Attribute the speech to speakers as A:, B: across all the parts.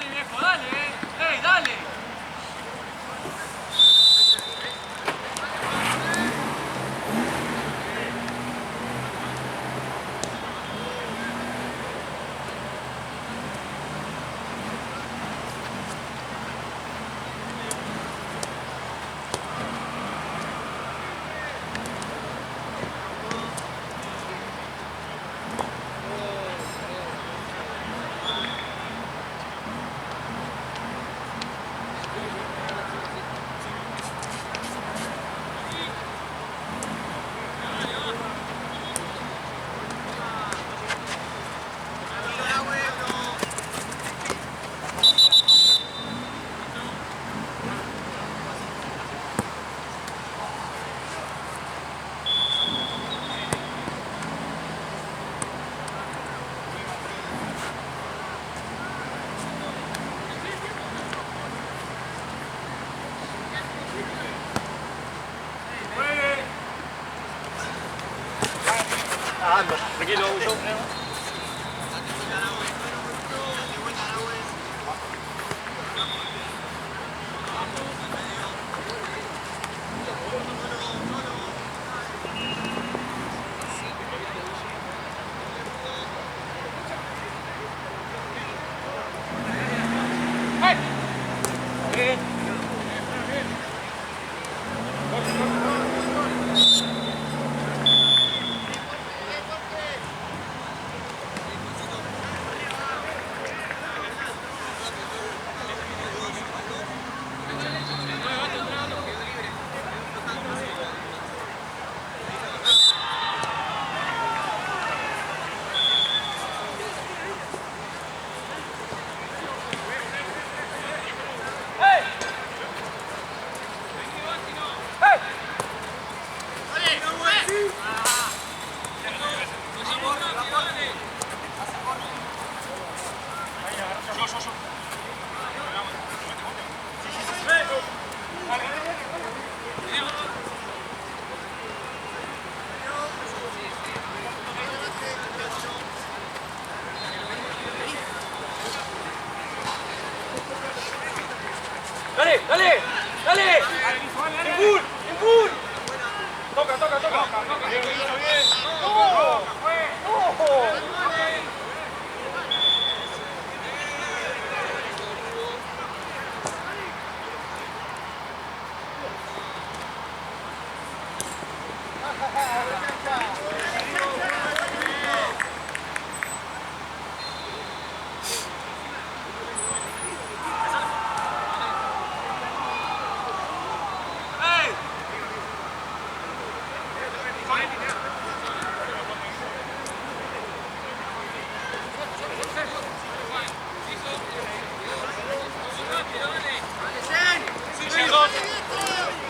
A: Dale, viejo, dale, ¡ey, dale!
B: Tranquilo, Uso.
A: ¡Dale, dale! ¡Dale! ¡Impul! ¡Impul! Toca, toca, toca.
B: Bien, bien.
A: ¡No! ¡No!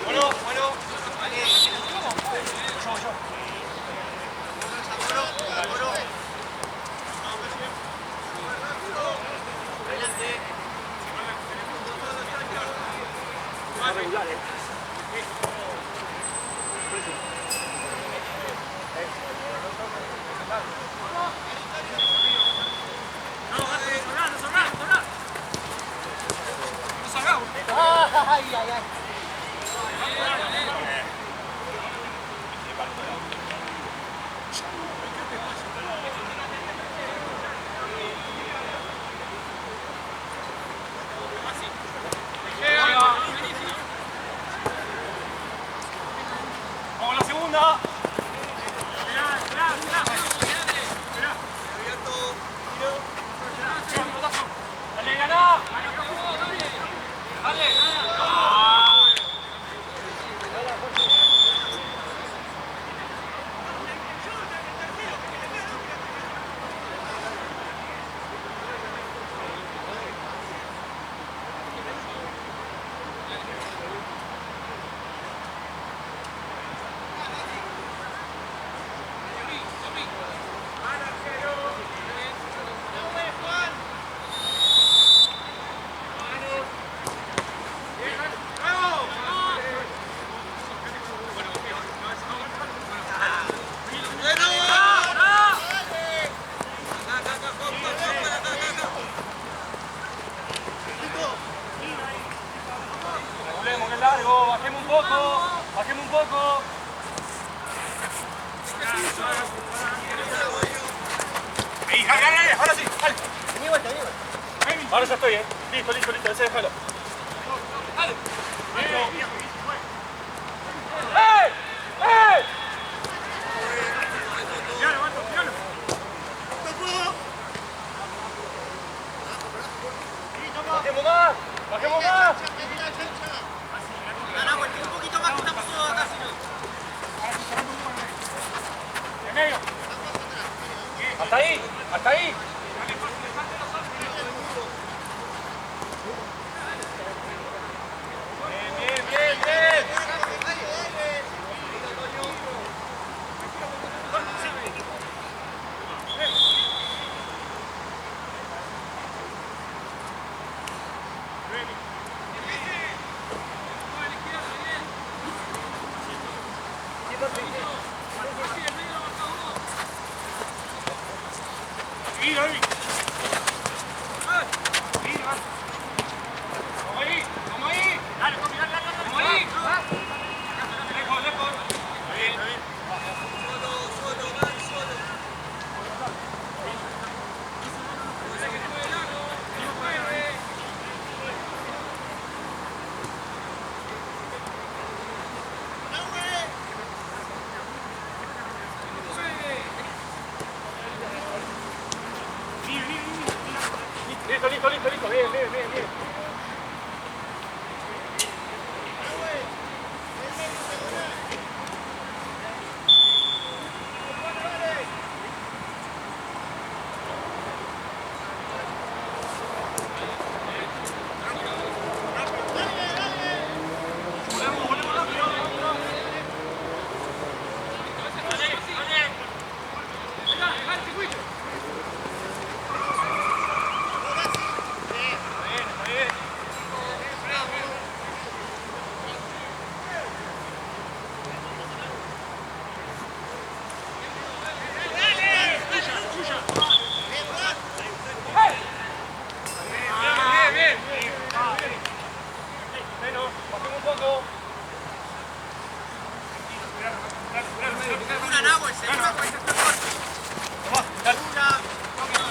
B: Bueno, bueno.
C: Ay, ay, ay.
A: ¡Vamos a la segunda! ¡Dale, ganá! ¡Dale! poco. Bajemos un poco.
B: Ahí, dale, ahora sí, dale.
C: Vení vuelta, vení vuelta.
A: Ahora ya estoy, Listo, ese déjalo.
B: Dale.
A: ¡Ey! ¡Ey! ¡Bajemos más! ¡Bajemos más!
C: Ganamos un poquito más que estamos todos acá, si no.
B: En medio.
A: ¡Hasta ahí! ¡Hasta ahí!
B: Bien. Sí, David. Vamos ahí. Dale, Tommy, dale. Vamos ahí. Lejos. Está bien.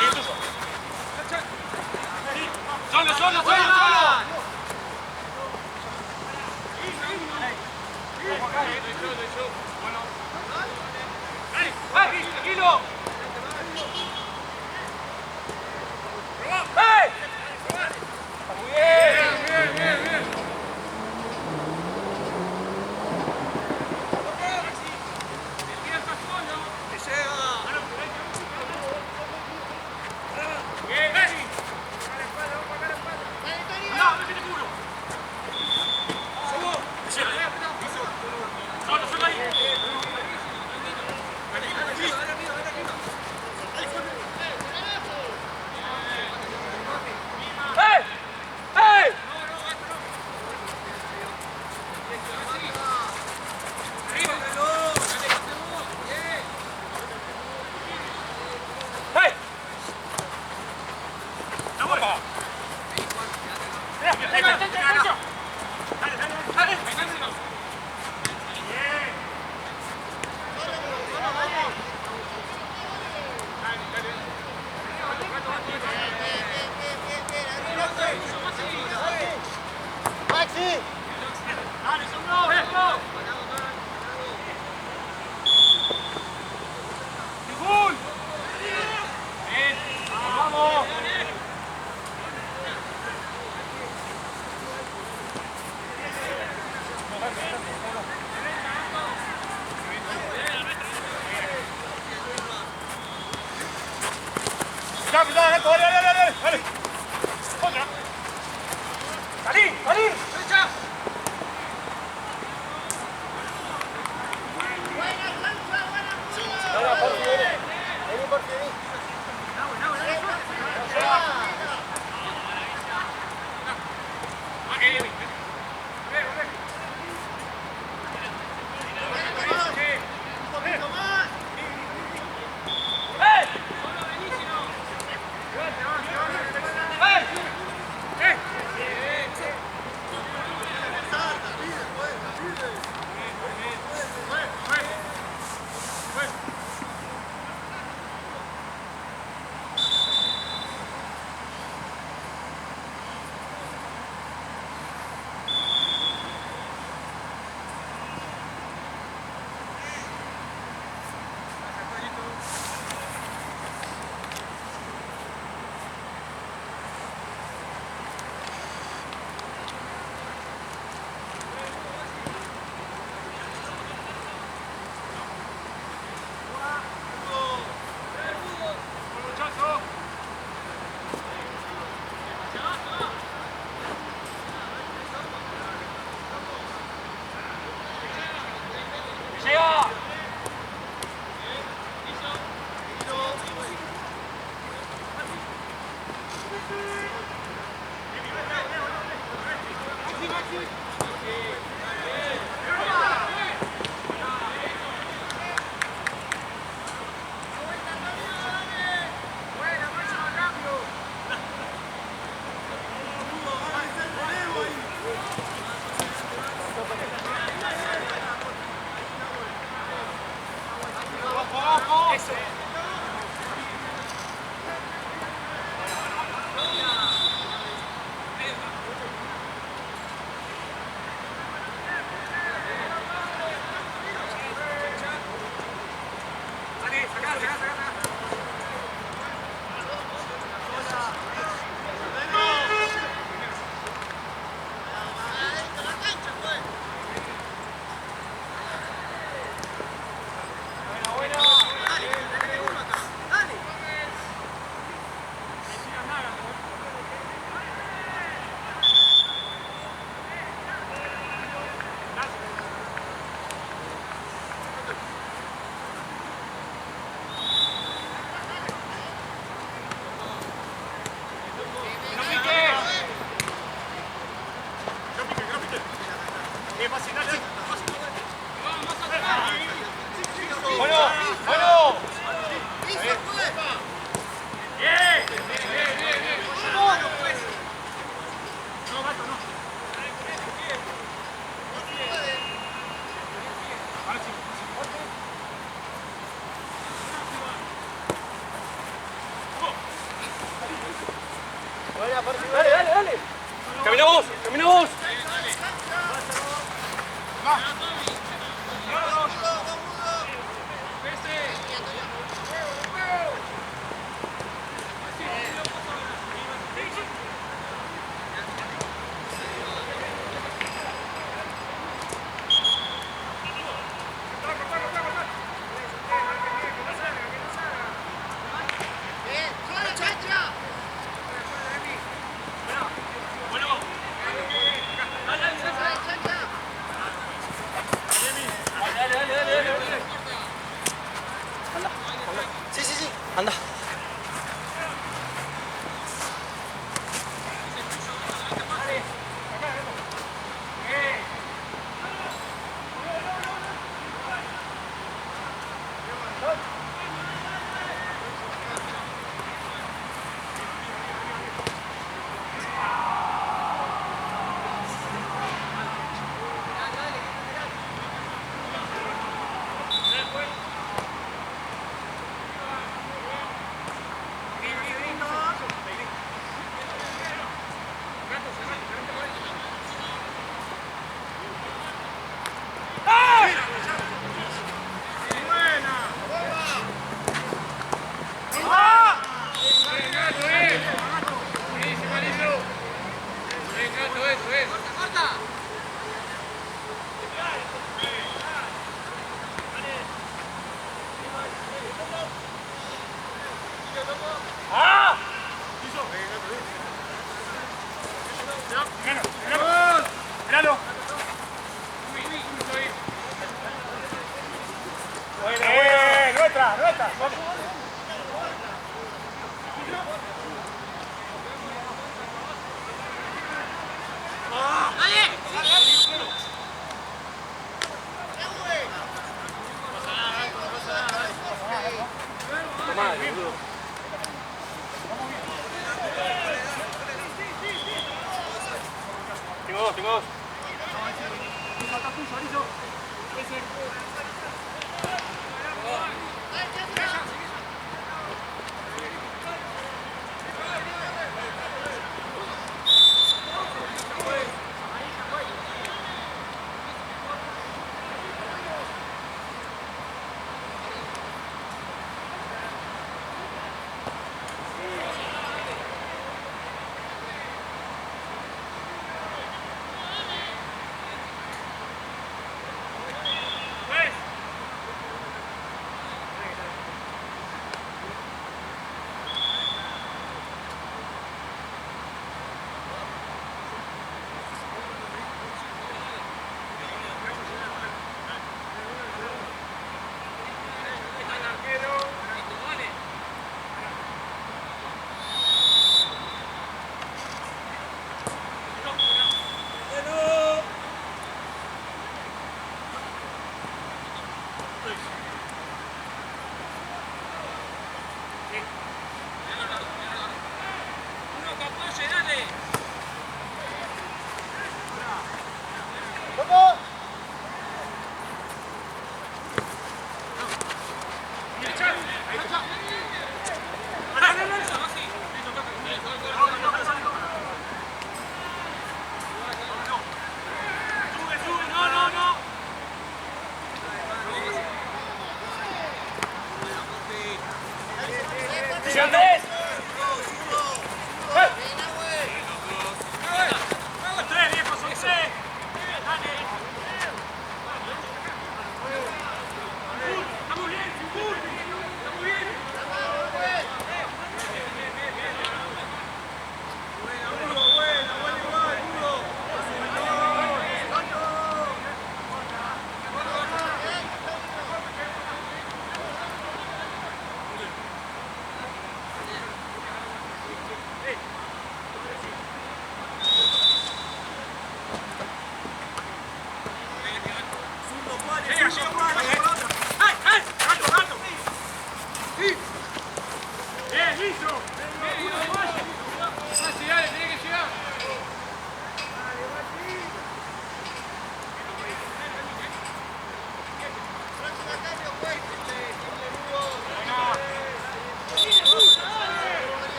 A: Listo. Bien.
B: Dale. Otra. Salí.
A: Dale, dale, dale. Camina vos, camina vos.
C: Sí, sí, sí. Anda.
B: Míralo. Nuestra, nuestra.
A: Madre, boludo. Tengo dos, tengo dos.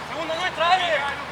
A: Segunda nuestra, dale.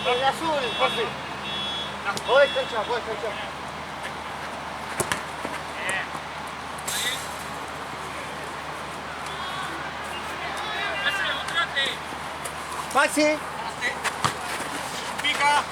C: El azul, Jorge. Podés canchar, podés canchar. Maxi.
B: Pica.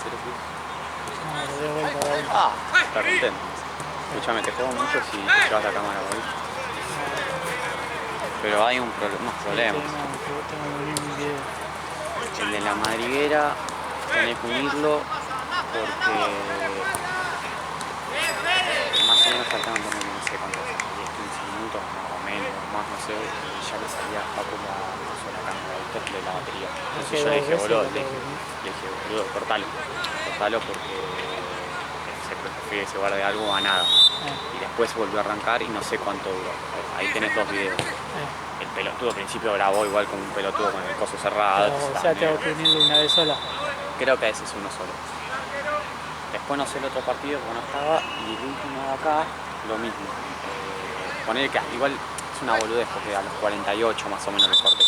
D: 0, sí.
C: No, le doy vuelta, dale.
D: Ah, está contento. Escúchame, te juego mucho si te llevas la cámara hoy. Pero hay unos problemas.
C: Tengo que unir un video.
D: El de la madriguera, tenés que unirlo porque más o menos faltaban también, no sé cuánto, 10, 15 minutos, o menos, más, no sé, y ya le salía Paco la sola cámara de la batería. Entonces yo le dije, boludo, cortalo porque se prefiere que se guarde algo a nada. Y después volvió a arrancar y no sé cuánto duró. Ahí tenés 2 videos. El pelotudo al principio grabó igual como un pelotudo con el coso cerrado.
C: O sea, tengo que unirlo una vez sola.
D: Creo que ese es uno solo. Después no sé el otro partido porque no estaba. Y el último de acá, lo mismo. Poner que igual es una boludez porque a los 48 más o menos lo corté.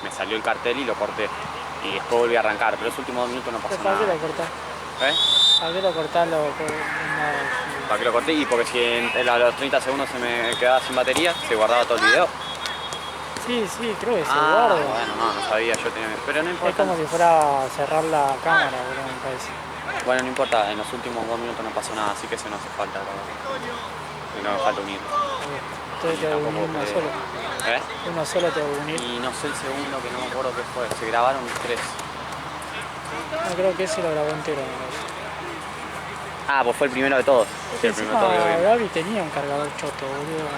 D: Me salió el cartel y lo corté. Y después volví a arrancar, pero los últimos 2 minutos no pasó nada.
C: ¿Para qué lo cortás? ¿Para qué lo cortás?
D: ¿Para qué lo corté? Y porque si a los 30 segundos se me quedaba sin batería, se guardaba todo el video.
C: Sí, creo que se guarda.
D: Bueno, no sabía, yo tenía... Pero no importa.
C: Es como si fuera a cerrar la cámara, boludo, me parece.
D: Bueno, no importa, en los últimos 2 minutos no pasó nada, así que eso no hace falta. No me falta unir.
C: Entonces te voy a unir uno solo. Uno solo te voy a unir.
D: Y no sé el segundo, que no me acuerdo qué fue. Se grabaron 3.
C: No, creo que ese lo grabó entero, me parece.
D: Ah, pues fue el primero de todos. Sí, el primero de todos.
C: Gaby tenía un cargador choto, boludo.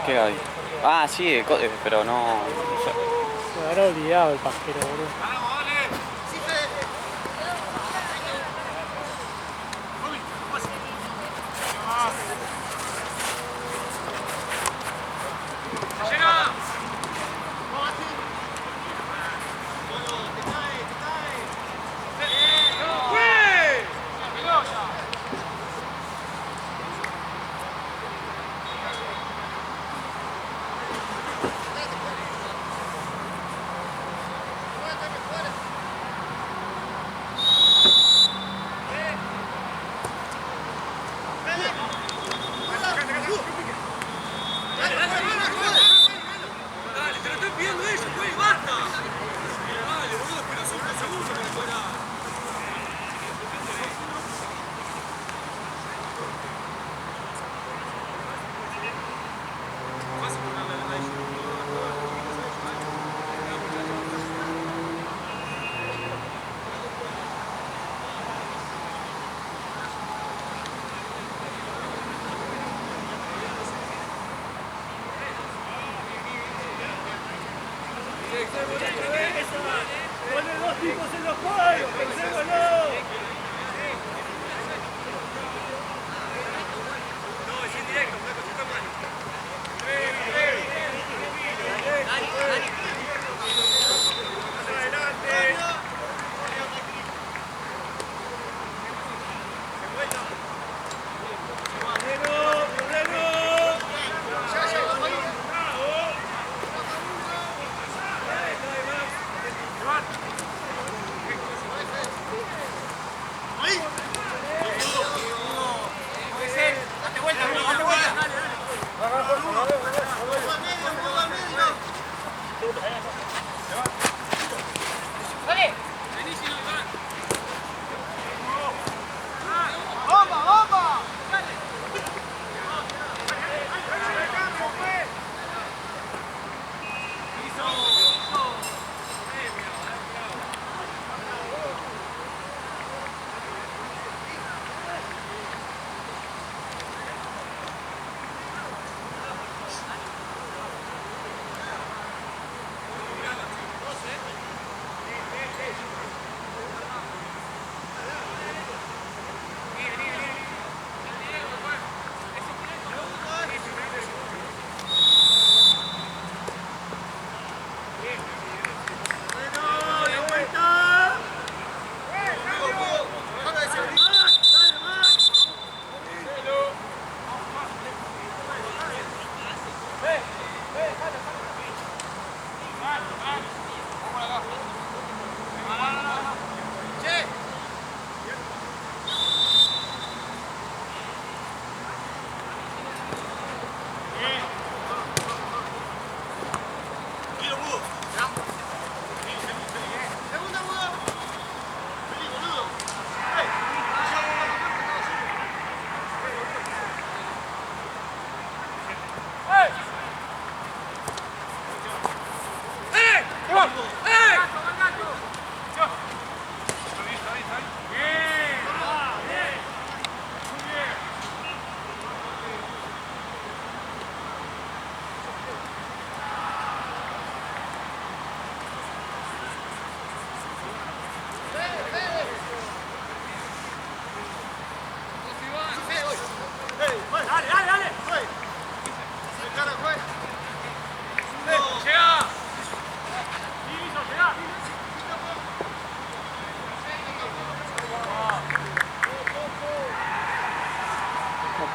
D: ¿Qué Gaby? Ah, sí, pero no...
C: Se habrá olvidado el pajero, boludo.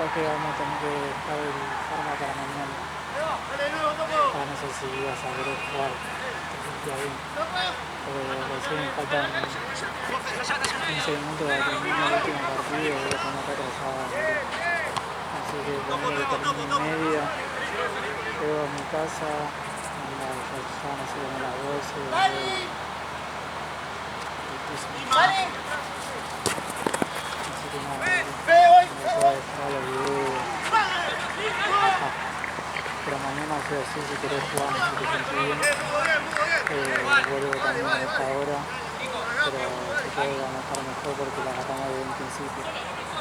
E: capaz que vamos a tener que dejar el forma para mañana. Para no sé si vas a querer jugar, te sentía bien. Porque recién faltan 15 minutos para terminar el último partido y lo tenemos retrasado. Así que ponele que termine y media, llego a mi casa, ya no sé, como las 12, así que nada, me puedo dejar los videos. Pero mañana sí o sí, si querés jugar, no sé qué sentí bien. Vuelvo también a esta hora, pero si puedo vamos a estar mejor porque la agarramos desde un principio.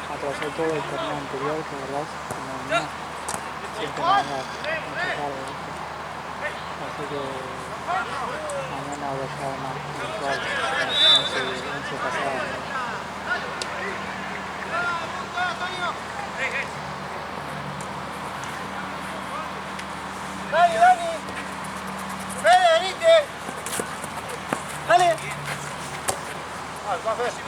E: Atrasó todo el torneo anterior, que verdad, como no, siempre me van a tocar, ¿viste? Así que mañana voy a estar más puntual, a las 11 pasadas.
C: Dale, Dani. Fede, venite. Dale. Va, Fede.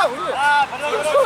E: boludo.
B: Ah, perdón, perdón.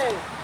C: ¡Dale!